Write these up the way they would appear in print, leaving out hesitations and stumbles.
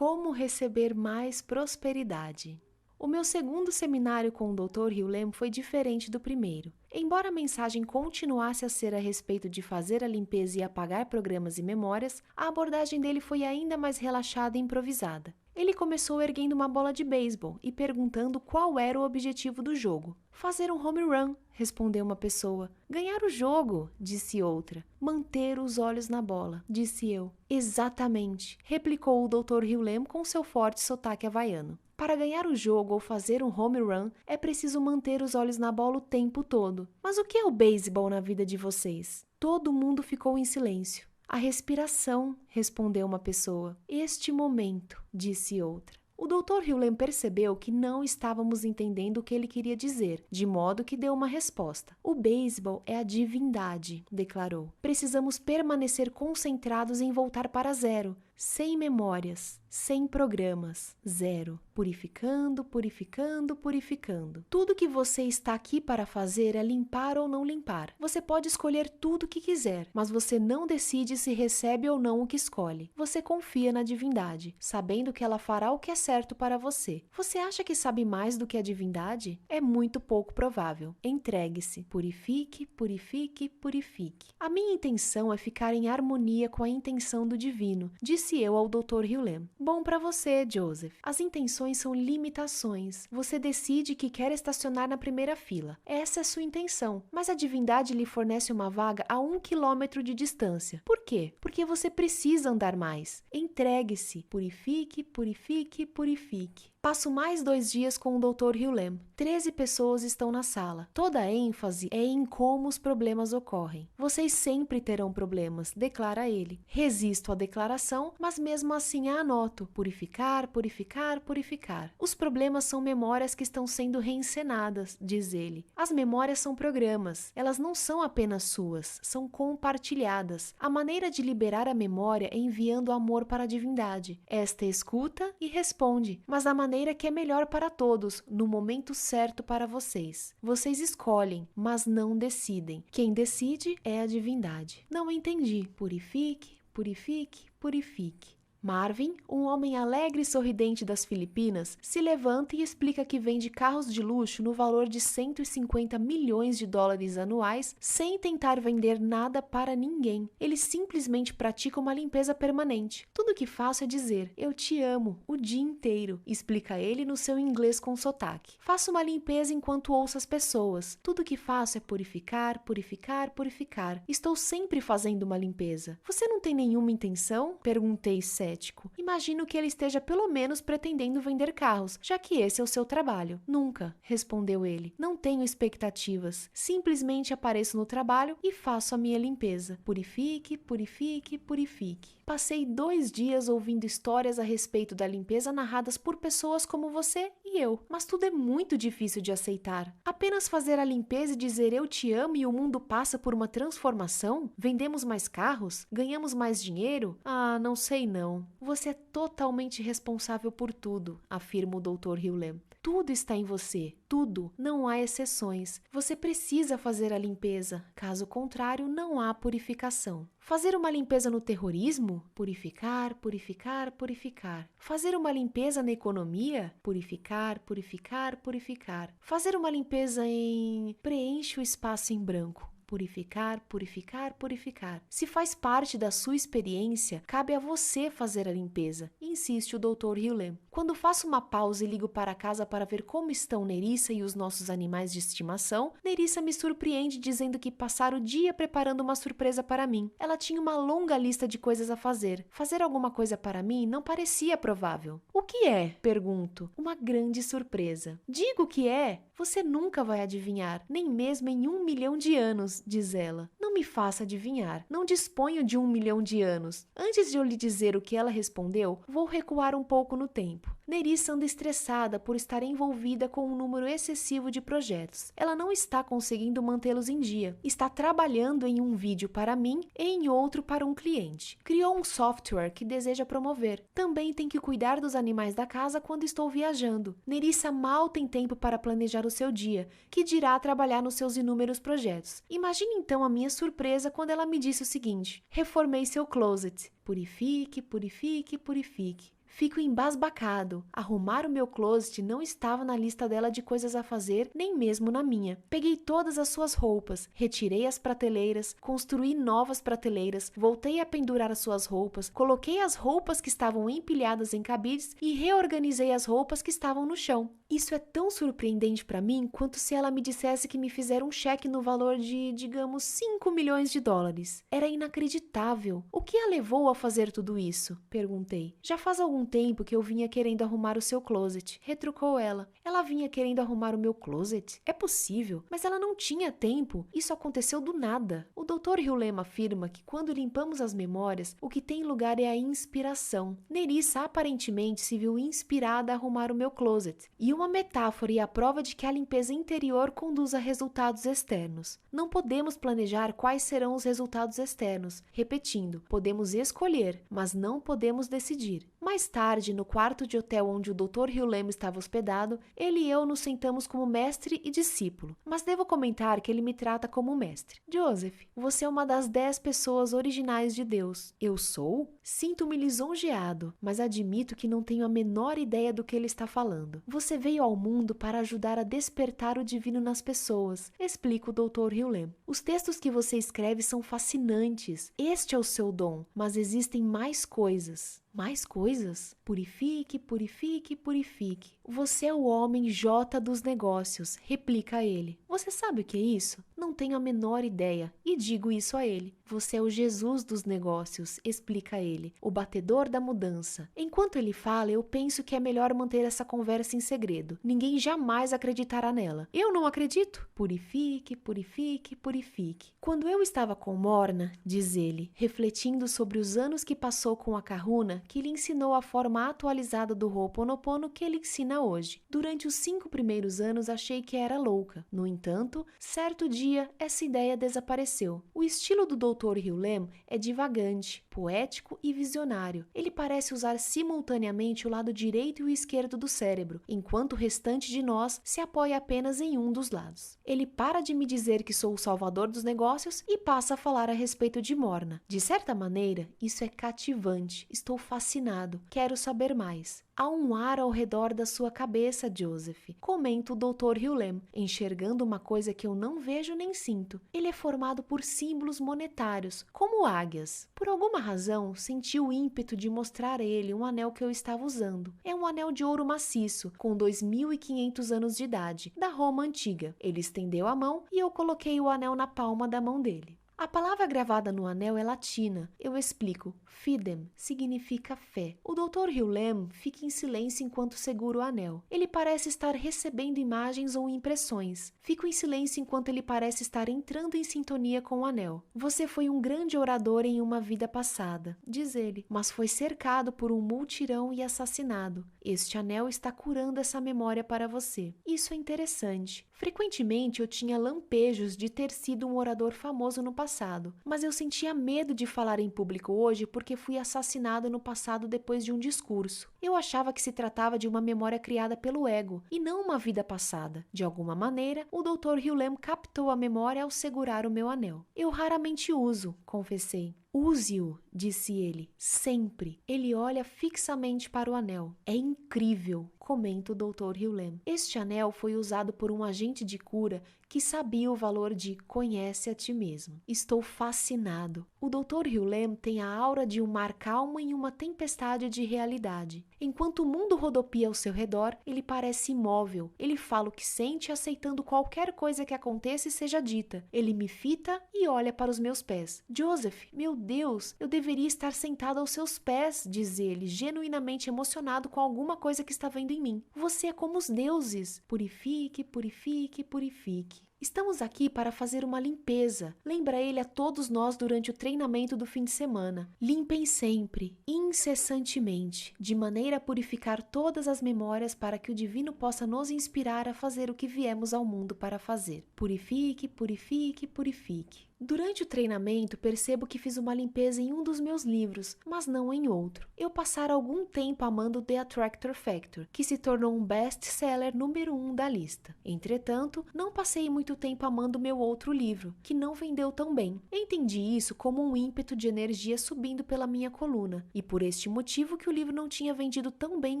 Como receber mais prosperidade. O meu segundo seminário com o Dr. Hugh Lam foi diferente do primeiro. Embora a mensagem continuasse a ser a respeito de fazer a limpeza e apagar programas e memórias, a abordagem dele foi ainda mais relaxada e improvisada. Ele começou erguendo uma bola de beisebol e perguntando qual era o objetivo do jogo. Fazer um home run, respondeu uma pessoa. Ganhar o jogo, disse outra. Manter os olhos na bola, disse eu. Exatamente, replicou o Dr. Hugh Lam com seu forte sotaque havaiano. Para ganhar o jogo ou fazer um home run, é preciso manter os olhos na bola o tempo todo. Mas o que é o beisebol na vida de vocês? Todo mundo ficou em silêncio. A respiração, respondeu uma pessoa. Este momento, disse outra. O Dr. Hugh Lam percebeu que não estávamos entendendo o que ele queria dizer, de modo que deu uma resposta. O beisebol é a divindade, declarou. Precisamos permanecer concentrados em voltar para zero, sem memórias, sem programas, zero. Purificando, purificando, purificando. Tudo que você está aqui para fazer é limpar ou não limpar. Você pode escolher tudo o que quiser, mas você não decide se recebe ou não o que escolhe. Você confia na divindade, sabendo que ela fará o que é certo para você. Você acha que sabe mais do que a divindade? É muito pouco provável. Entregue-se. Purifique, purifique, purifique. A minha intenção é ficar em harmonia com a intenção do divino, disse eu ao Dr. Hugh Lam. Bom para você, Joseph. As intenções são limitações. Você decide que quer estacionar na primeira fila. Essa é sua intenção, mas a divindade lhe fornece uma vaga a 1 quilômetro de distância. Por quê? Porque você precisa andar mais. Entregue-se. Purifique, purifique, purifique. Passo mais 2 dias com o Dr. Hugh Lam. 13 pessoas estão na sala. Toda a ênfase é em como os problemas ocorrem. Vocês sempre terão problemas, declara ele. Resisto à declaração, mas mesmo assim a anoto. Purificar, purificar, purificar. Os problemas são memórias que estão sendo reencenadas, diz ele. As memórias são programas. Elas não são apenas suas, são compartilhadas. A maneira de liberar a memória é enviando amor para a divindade. Esta escuta e responde, mas da maneira que é melhor para todos, no momento certo para vocês. Vocês escolhem, mas não decidem. Quem decide é a divindade. Não entendi. Purifique, purifique, purifique. Marvin, um homem alegre e sorridente das Filipinas, se levanta e explica que vende carros de luxo no valor de 150 milhões de dólares anuais sem tentar vender nada para ninguém. Ele simplesmente pratica uma limpeza permanente. Tudo que faço é dizer, eu te amo, o dia inteiro, explica ele no seu inglês com sotaque. Faço uma limpeza enquanto ouço as pessoas. Tudo que faço é purificar, purificar, purificar. Estou sempre fazendo uma limpeza. Você não tem nenhuma intenção? Perguntei sério. Imagino que ele esteja pelo menos pretendendo vender carros, já que esse é o seu trabalho. Nunca, respondeu ele. Não tenho expectativas. Simplesmente apareço no trabalho e faço a minha limpeza. Purifique, purifique, purifique. Passei 2 dias ouvindo histórias a respeito da limpeza narradas por pessoas como você e eu. Mas tudo é muito difícil de aceitar. Apenas fazer a limpeza e dizer eu te amo e o mundo passa por uma transformação? Vendemos mais carros? Ganhamos mais dinheiro? Ah, não sei não. Você é totalmente responsável por tudo, afirma o Dr. Hugh Lam. Tudo está em você, tudo, não há exceções. Você precisa fazer a limpeza, caso contrário, não há purificação. Fazer uma limpeza no terrorismo? Purificar, purificar, purificar. Fazer uma limpeza na economia? Purificar, purificar, purificar. Fazer uma limpeza em... Preenche o espaço em branco. Purificar, purificar, purificar. Se faz parte da sua experiência, cabe a você fazer a limpeza, insiste o Dr. Hugh Lam. Quando faço uma pausa e ligo para casa para ver como estão Nerissa e os nossos animais de estimação, Nerissa me surpreende dizendo que passara o dia preparando uma surpresa para mim. Ela tinha uma longa lista de coisas a fazer. Fazer alguma coisa para mim não parecia provável. O que é? Pergunto. Uma grande surpresa. Digo que é. Você nunca vai adivinhar, nem mesmo em 1 milhão de anos, diz ela. Não me faça adivinhar. Não disponho de 1 milhão de anos. Antes de eu lhe dizer o que ela respondeu, vou recuar um pouco no tempo. Nerissa anda estressada por estar envolvida com um número excessivo de projetos. Ela não está conseguindo mantê-los em dia. Está trabalhando em um vídeo para mim e em outro para um cliente. Criou um software que deseja promover. Também tem que cuidar dos animais da casa quando estou viajando. Nerissa mal tem tempo para planejar o seu dia, que dirá trabalhar nos seus inúmeros projetos. Imagine então a minha surpresa quando ela me disse o seguinte: reformei seu closet. Purifique, purifique, purifique. Fico embasbacado. Arrumar o meu closet não estava na lista dela de coisas a fazer, nem mesmo na minha. Peguei todas as suas roupas, retirei as prateleiras, construí novas prateleiras, voltei a pendurar as suas roupas, coloquei as roupas que estavam empilhadas em cabides e reorganizei as roupas que estavam no chão. Isso é tão surpreendente para mim quanto se ela me dissesse que me fizeram um cheque no valor de, digamos, 5 milhões de dólares. Era inacreditável. O que a levou a fazer tudo isso? Perguntei. Já faz algum tempo que eu vinha querendo arrumar o seu closet, retrucou ela. Ela vinha querendo arrumar o meu closet? É possível, mas ela não tinha tempo. Isso aconteceu do nada. O Dr. Hughlem afirma que quando limpamos as memórias, o que tem lugar é a inspiração. Nerissa aparentemente se viu inspirada a arrumar o meu closet. E uma metáfora e a prova de que a limpeza interior conduz a resultados externos. Não podemos planejar quais serão os resultados externos. Repetindo, podemos escolher, mas não podemos decidir. Mais tarde, no quarto de hotel onde o Dr. Hughlem estava hospedado, ele e eu nos sentamos como mestre e discípulo. Mas devo comentar que ele me trata como mestre. Joseph, você é uma das 10 pessoas originais de Deus. Eu sou? Sinto-me lisonjeado, mas admito que não tenho a menor ideia do que ele está falando. Você veio ao mundo para ajudar a despertar o divino nas pessoas, explica o Dr. Hughlem. Os textos que você escreve são fascinantes. Este é o seu dom, mas existem mais coisas. Mais coisas? Purifique, purifique, purifique. Você é o homem J dos negócios, replica ele. Você sabe o que é isso? Não tenho a menor ideia, e digo isso a ele. Você é o Jesus dos negócios, explica ele, o batedor da mudança. Enquanto ele fala, eu penso que é melhor manter essa conversa em segredo. Ninguém jamais acreditará nela. Eu não acredito. Purifique, purifique, purifique. Quando eu estava com Morna, diz ele, refletindo sobre os anos que passou com a Kahuna, que lhe ensinou a forma atualizada do Ho'oponopono que ele ensina hoje. Durante os 5 primeiros anos achei que era louca. No entanto, certo dia essa ideia desapareceu. O estilo do Dr. Hughlem é divagante, poético e visionário. Ele parece usar simultaneamente o lado direito e o esquerdo do cérebro, enquanto o restante de nós se apoia apenas em um dos lados. Ele para de me dizer que sou o salvador dos negócios e passa a falar a respeito de Morna. De certa maneira, isso é cativante. Estou fascinado. Quero saber mais. Há um ar ao redor da sua cabeça, Joseph, comenta o Dr. Hughlem, enxergando uma coisa que eu não vejo nem sinto. Ele é formado por símbolos monetários, como águias. Por alguma razão, senti o ímpeto de mostrar a ele um anel que eu estava usando. É um anel de ouro maciço, com 2.500 anos de idade, da Roma antiga. Ele estendeu a mão e eu coloquei o anel na palma da mão dele. A palavra gravada no anel é latina. Eu explico. Fidem significa fé. O Dr. Hughlem fica em silêncio enquanto segura o anel. Ele parece estar recebendo imagens ou impressões. Fico em silêncio enquanto ele parece estar entrando em sintonia com o anel. Você foi um grande orador em uma vida passada, diz ele, mas foi cercado por um multirão e assassinado. Este anel está curando essa memória para você. Isso é interessante. Frequentemente eu tinha lampejos de ter sido um orador famoso no passado, mas eu sentia medo de falar em público hoje porque fui assassinado no passado depois de um discurso. Eu achava que se tratava de uma memória criada pelo ego e não uma vida passada. De alguma maneira, o Dr. Hughlem captou a memória ao segurar o meu anel. Eu raramente uso, confessei. Use-o, disse ele, sempre. Ele olha fixamente para o anel. É incrível, comenta o Dr. Hughlem. Este anel foi usado por um agente de cura que sabia o valor de conhece a ti mesmo. Estou fascinado. O Dr. Hughlem tem a aura de um mar calmo em uma tempestade de realidade. Enquanto o mundo rodopia ao seu redor, ele parece imóvel. Ele fala o que sente, aceitando qualquer coisa que aconteça e seja dita. Ele me fita e olha para os meus pés. Joseph, meu Deus, eu deveria estar sentado aos seus pés, diz ele, genuinamente emocionado com alguma coisa que está vendo em mim. Você é como os deuses. Purifique, purifique, purifique. Estamos aqui para fazer uma limpeza, lembra ele a todos nós durante o treinamento do fim de semana. Limpem sempre, incessantemente, de maneira a purificar todas as memórias para que o divino possa nos inspirar a fazer o que viemos ao mundo para fazer. Purifique, purifique, purifique. Durante o treinamento, percebo que fiz uma limpeza em um dos meus livros, mas não em outro. Eu passara algum tempo amando The Attractor Factor, que se tornou um best-seller número 1 da lista. Entretanto, não passei muito tempo amando meu outro livro, que não vendeu tão bem. Entendi isso como um ímpeto de energia subindo pela minha coluna, e por este motivo que o livro não tinha vendido tão bem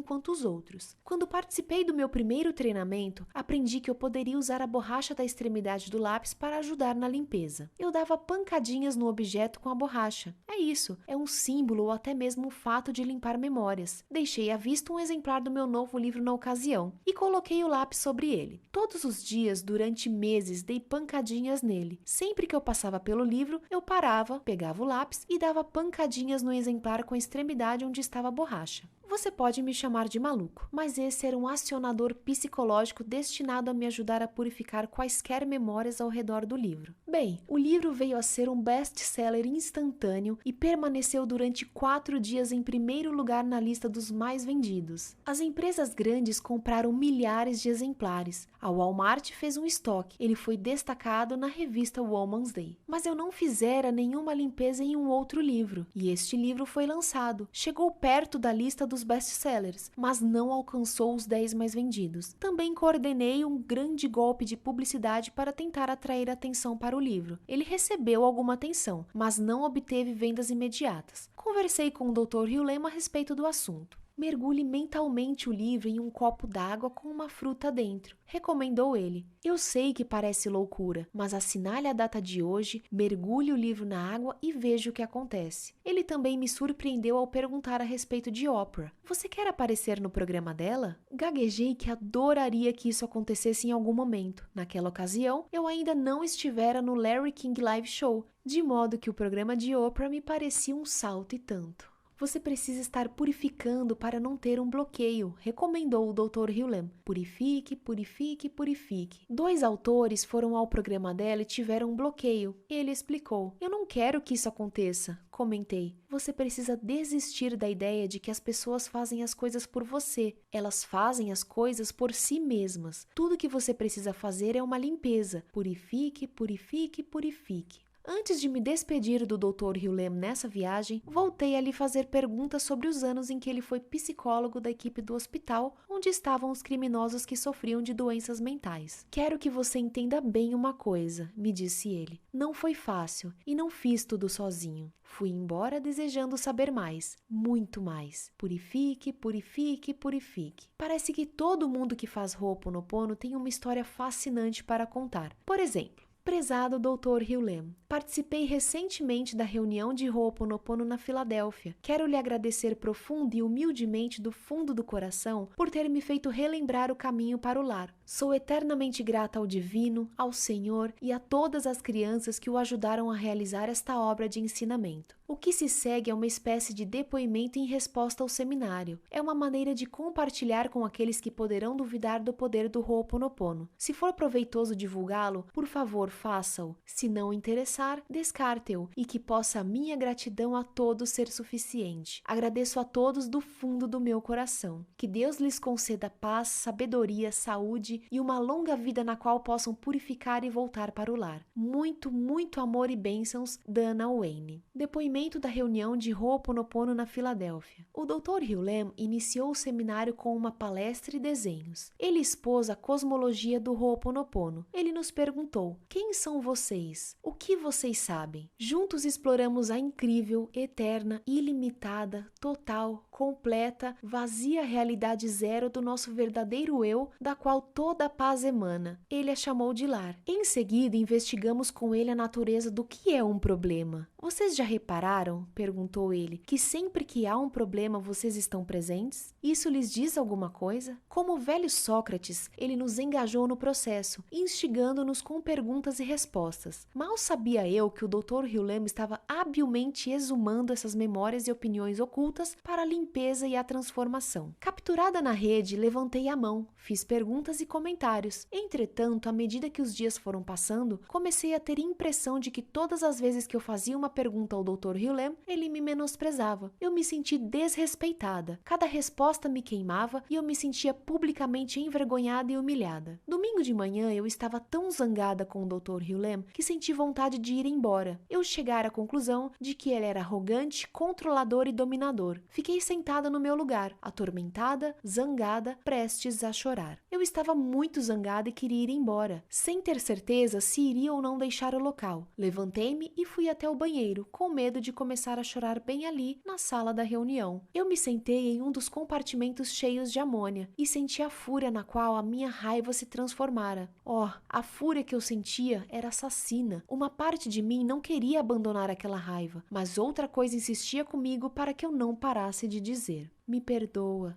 quanto os outros. Quando participei do meu primeiro treinamento, aprendi que eu poderia usar a borracha da extremidade do lápis para ajudar na limpeza. Eu dava pancadinhas no objeto com a borracha. É isso, é um símbolo ou até mesmo o fato de limpar memórias. Deixei à vista um exemplar do meu novo livro na ocasião e coloquei o lápis sobre ele. Todos os dias, durante meses, dei pancadinhas nele. Sempre que eu passava pelo livro, eu parava, pegava o lápis e dava pancadinhas no exemplar com a extremidade onde estava a borracha. Você pode me chamar de maluco, mas esse era um acionador psicológico destinado a me ajudar a purificar quaisquer memórias ao redor do livro. Bem, o livro veio a ser um best-seller instantâneo e permaneceu durante 4 dias em primeiro lugar na lista dos mais vendidos. As empresas grandes compraram milhares de exemplares. A Walmart fez um estoque. Ele foi destacado na revista Woman's Day. Mas eu não fizera nenhuma limpeza em um outro livro, e este livro foi lançado. Chegou perto da lista dos best-sellers, mas não alcançou os 10 mais vendidos. Também coordenei um grande golpe de publicidade para tentar atrair atenção para o livro. Ele recebeu alguma atenção, mas não obteve vendas imediatas. Conversei com o Dr. Hugh Lem a respeito do assunto. Mergulhe mentalmente o livro em um copo d'água com uma fruta dentro, recomendou ele. Eu sei que parece loucura, mas assinale a data de hoje, mergulhe o livro na água e veja o que acontece. Ele também me surpreendeu ao perguntar a respeito de Oprah. Você quer aparecer no programa dela? Gaguejei que adoraria que isso acontecesse em algum momento. Naquela ocasião, eu ainda não estivera no Larry King Live Show, de modo que o programa de Oprah me parecia um salto e tanto. Você precisa estar purificando para não ter um bloqueio, recomendou o Dr. Hugh Lem. Purifique, purifique, purifique. 2 autores foram ao programa dela e tiveram um bloqueio. Ele explicou. Eu não quero que isso aconteça, comentei. Você precisa desistir da ideia de que as pessoas fazem as coisas por você. Elas fazem as coisas por si mesmas. Tudo que você precisa fazer é uma limpeza. Purifique, purifique, purifique. Antes de me despedir do Dr. Hugh Lem nessa viagem, voltei a lhe fazer perguntas sobre os anos em que ele foi psicólogo da equipe do hospital onde estavam os criminosos que sofriam de doenças mentais. Quero que você entenda bem uma coisa, me disse ele. Não foi fácil e não fiz tudo sozinho. Fui embora desejando saber mais, muito mais. Purifique, purifique, purifique. Parece que todo mundo que faz Ho'oponopono tem uma história fascinante para contar. Por exemplo, prezado Dr. Hugh Lem, participei recentemente da reunião de Ho'oponopono na Filadélfia. Quero lhe agradecer profunda e humildemente do fundo do coração por ter me feito relembrar o caminho para o lar. Sou eternamente grata ao Divino, ao Senhor e a todas as crianças que o ajudaram a realizar esta obra de ensinamento. O que se segue é uma espécie de depoimento em resposta ao seminário. É uma maneira de compartilhar com aqueles que poderão duvidar do poder do Ho'oponopono. Se for proveitoso divulgá-lo, por favor, faça-o. Se não interessar, descarte-o e que possa a minha gratidão a todos ser suficiente. Agradeço a todos do fundo do meu coração. Que Deus lhes conceda paz, sabedoria, saúde e uma longa vida na qual possam purificar e voltar para o lar. Muito, muito amor e bênçãos, Dana Wayne. Depoimento da reunião de Ho'oponopono na Filadélfia. O Dr. Hugh Lem iniciou o seminário com uma palestra e desenhos. Ele expôs a cosmologia do Ho'oponopono. Ele nos perguntou: quem são vocês? O que vocês sabem? Juntos exploramos a incrível, eterna, ilimitada, total, completa, vazia realidade zero do nosso verdadeiro eu, da qual toda a paz emana. Ele a chamou de lar. Em seguida, investigamos com ele a natureza do que é um problema. Vocês já repararam, perguntou ele, que sempre que há um problema vocês estão presentes? Isso lhes diz alguma coisa? Como o velho Sócrates, ele nos engajou no processo, instigando-nos com perguntas e respostas. Mal sabia eu que o Dr. Hugh Lem estava habilmente exumando essas memórias e opiniões ocultas para limpar limpeza e a transformação. Capturada na rede, levantei a mão, fiz perguntas e comentários. Entretanto, à medida que os dias foram passando, comecei a ter a impressão de que todas as vezes que eu fazia uma pergunta ao Dr. Hughlem, ele me menosprezava. Eu me senti desrespeitada. Cada resposta me queimava e eu me sentia publicamente envergonhada e humilhada. Domingo de manhã, eu estava tão zangada com o Dr. Hughlem que senti vontade de ir embora. Eu chegara à conclusão de que ele era arrogante, controlador e dominador. Fiquei sentada no meu lugar, atormentada, zangada, prestes a chorar. Eu estava muito zangada e queria ir embora, sem ter certeza se iria ou não deixar o local. Levantei-me e fui até o banheiro, com medo de começar a chorar bem ali, na sala da reunião. Eu me sentei em um dos compartimentos cheios de amônia e senti a fúria na qual a minha raiva se transformara. Oh, a fúria que eu sentia era assassina. Uma parte de mim não queria abandonar aquela raiva, mas outra coisa insistia comigo para que eu não parasse de dizer: me perdoa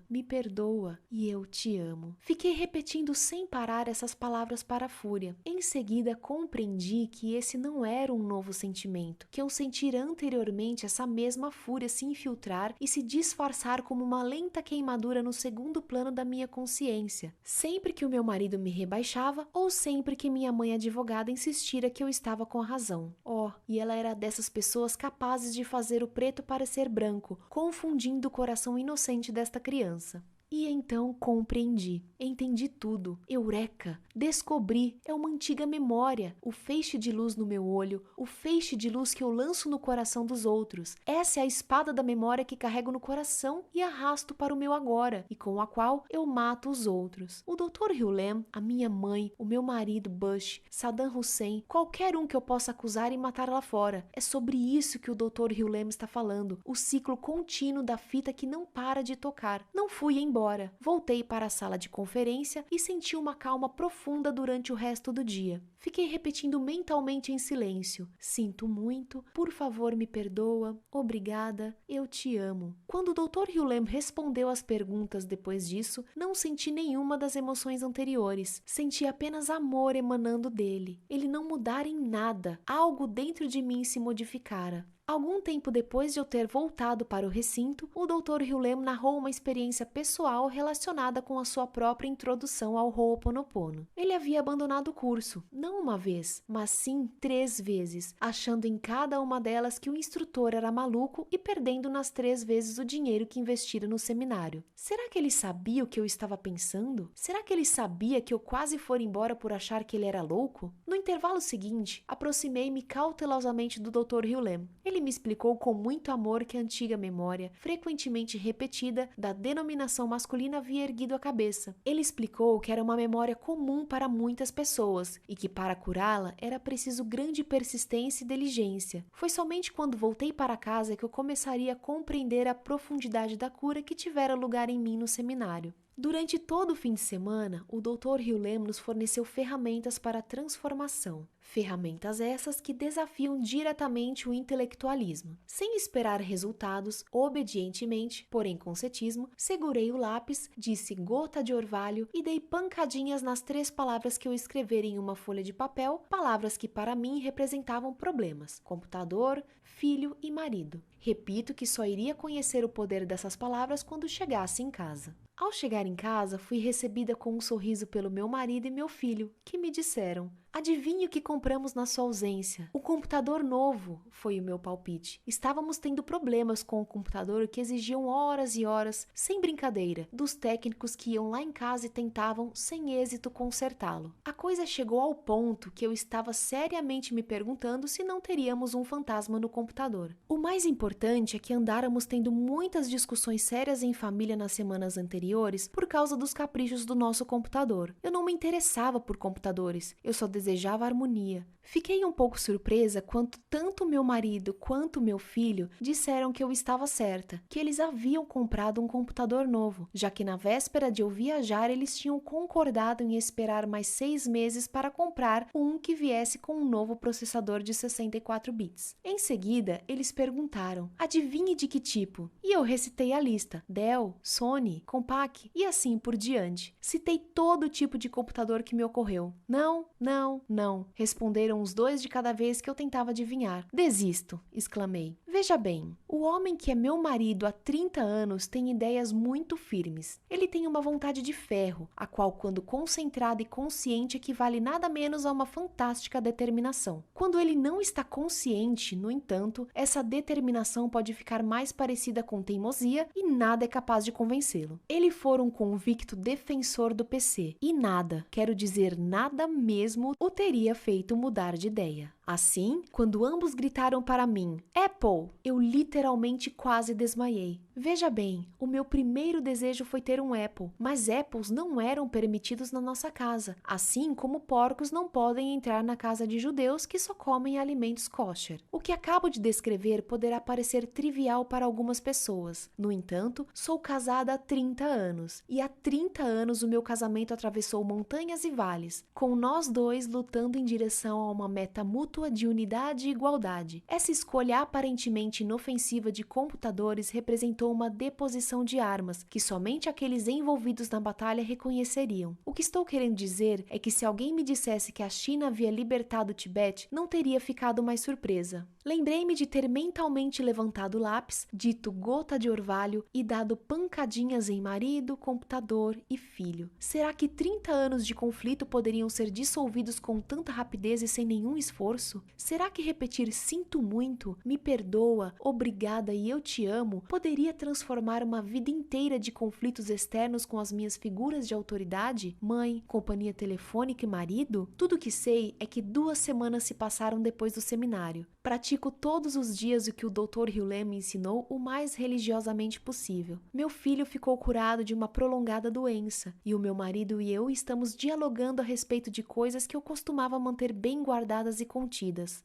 e eu te amo. Fiquei repetindo sem parar essas palavras para a fúria. Em seguida, compreendi que esse não era um novo sentimento, que eu sentira anteriormente essa mesma fúria se infiltrar e se disfarçar como uma lenta queimadura no segundo plano da minha consciência, sempre que o meu marido me rebaixava ou sempre que minha mãe advogada insistira que eu estava com a razão. Oh, e ela era dessas pessoas capazes de fazer o preto parecer branco, confundindo o coração inocente desta criança. E então compreendi, entendi tudo. Eureka! Descobri, é uma antiga memória, o feixe de luz no meu olho, o feixe de luz que eu lanço no coração dos outros. Essa é a espada da memória que carrego no coração e arrasto para o meu agora, e com a qual eu mato os outros. O Dr. Hughlem, a minha mãe, o meu marido Bush, Saddam Hussein, qualquer um que eu possa acusar e matar lá fora. É sobre isso que o Dr. Hughlem está falando, o ciclo contínuo da fita que não para de tocar. Não fui embora. Voltei para a sala de conferência e senti uma calma profunda durante o resto do dia. Fiquei repetindo mentalmente em silêncio: sinto muito, por favor me perdoa, obrigada, eu te amo. Quando o Dr. Hughlem respondeu às perguntas depois disso, não senti nenhuma das emoções anteriores. Senti apenas amor emanando dele. Ele não mudara em nada. Algo dentro de mim se modificara. Algum tempo depois de eu ter voltado para o recinto, o Dr. Hughlem narrou uma experiência pessoal relacionada com a sua própria introdução ao Ho'oponopono. Ele havia abandonado o curso, não uma vez, mas sim 3 vezes, achando em cada uma delas que o instrutor era maluco e perdendo nas 3 vezes o dinheiro que investira no seminário. Será que ele sabia o que eu estava pensando? Será que ele sabia que eu quase fora embora por achar que ele era louco? No intervalo seguinte, aproximei-me cautelosamente do Dr. Hughlem. Ele me explicou com muito amor que a antiga memória, frequentemente repetida, da denominação masculina havia erguido a cabeça. Ele explicou que era uma memória comum para muitas pessoas e que para curá-la era preciso grande persistência e diligência. Foi somente quando voltei para casa que eu começaria a compreender a profundidade da cura que tivera lugar em mim no seminário. Durante todo o fim de semana, o Dr. Hughlem nos forneceu ferramentas para a transformação. Ferramentas essas que desafiam diretamente o intelectualismo. Sem esperar resultados, obedientemente, porém com cetismo, segurei o lápis, disse gota de orvalho e dei pancadinhas nas 3 palavras que eu escrevera em uma folha de papel, palavras que para mim representavam problemas: computador, filho e marido. Repito que só iria conhecer o poder dessas palavras quando chegasse em casa. Ao chegar em casa, fui recebida com um sorriso pelo meu marido e meu filho, que me disseram: adivinhe o que compramos na sua ausência? Um computador novo, foi o meu palpite. Estávamos tendo problemas com o computador que exigiam horas e horas, sem brincadeira, dos técnicos que iam lá em casa e tentavam, sem êxito, consertá-lo. A coisa chegou ao ponto que eu estava seriamente me perguntando se não teríamos um fantasma no computador. O mais importante é que andáramos tendo muitas discussões sérias em família nas semanas anteriores por causa dos caprichos do nosso computador. Eu não me interessava por computadores, eu só desejava harmonia. Fiquei um pouco surpresa quando tanto meu marido quanto meu filho disseram que eu estava certa, que eles haviam comprado um computador novo, já que na véspera de eu viajar eles tinham concordado em esperar mais 6 meses para comprar um que viesse com um novo processador de 64 bits. Em seguida, eles perguntaram: adivinhe de que tipo? E eu recitei a lista: Dell, Sony, Compaq e assim por diante. Citei todo tipo de computador que me ocorreu. Não, não, não, responderam os 2 de cada vez que eu tentava adivinhar. Desisto, exclamei. Veja bem, o homem que é meu marido há 30 anos tem ideias muito firmes. Ele tem uma vontade de ferro, a qual, quando concentrada e consciente, equivale nada menos a uma fantástica determinação. Quando ele não está consciente, no entanto, essa determinação pode ficar mais parecida com teimosia e nada é capaz de convencê-lo. Ele for um convicto defensor do PC e nada, quero dizer nada mesmo, o teria feito mudar de ideia. Assim, quando ambos gritaram para mim, Apple, eu literalmente quase desmaiei. Veja bem, o meu primeiro desejo foi ter um Apple, mas Apples não eram permitidos na nossa casa, assim como porcos não podem entrar na casa de judeus que só comem alimentos kosher. O que acabo de descrever poderá parecer trivial para algumas pessoas. No entanto, sou casada há 30 anos, e há 30 anos o meu casamento atravessou montanhas e vales, com nós dois lutando em direção a uma meta mútua de unidade e igualdade. Essa escolha aparentemente inofensiva de computadores representou uma deposição de armas que somente aqueles envolvidos na batalha reconheceriam. O que estou querendo dizer é que se alguém me dissesse que a China havia libertado o Tibete, não teria ficado mais surpresa. Lembrei-me de ter mentalmente levantado o lápis, dito gota de orvalho e dado pancadinhas em marido, computador e filho. Será que 30 anos de conflito poderiam ser dissolvidos com tanta rapidez e sem nenhum esforço? Será que repetir sinto muito, me perdoa, obrigada e eu te amo poderia transformar uma vida inteira de conflitos externos com as minhas figuras de autoridade, mãe, companhia telefônica e marido? Tudo que sei é que 2 semanas se passaram depois do seminário. Pratico todos os dias o que o Dr. Hughlem me ensinou o mais religiosamente possível. Meu filho ficou curado de uma prolongada doença e o meu marido e eu estamos dialogando a respeito de coisas que eu costumava manter bem guardadas e contidas.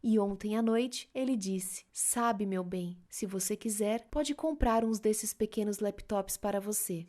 E ontem à noite ele disse: "Sabe, meu bem, se você quiser, pode comprar uns desses pequenos laptops para você."